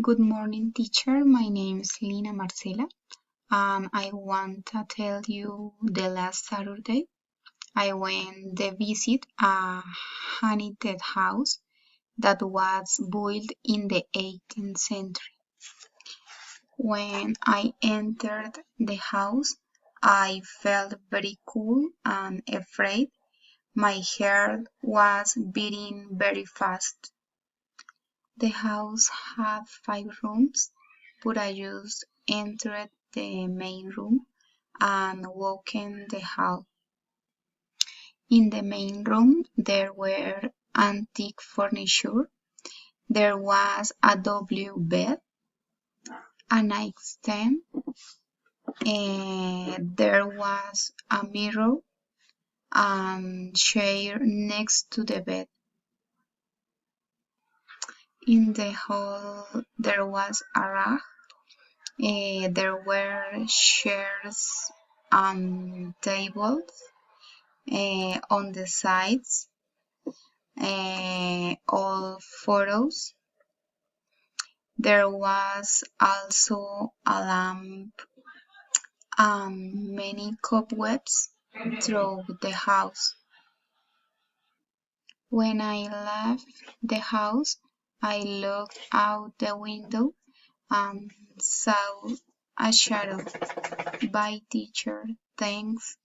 Good morning, teacher. My name is Lina Marcela, and I want to tell you the last Saturday I went to visit a haunted house that was built in the 18th century. When I entered the house, I felt very cool and afraid. My heart was beating very fast. The house had 5 rooms, but I just entered the main room and walked in the hall. In the main room there were antique furniture. There was a double bed, a nightstand, and there was a mirror and chair next to the bed. In the hall there was a rack. There were chairs and tables on the sides, all photos. There was also a lamp and many cobwebs through the house. When I left the house, I looked out the window and saw a shadow. Bye, teacher. Thanks.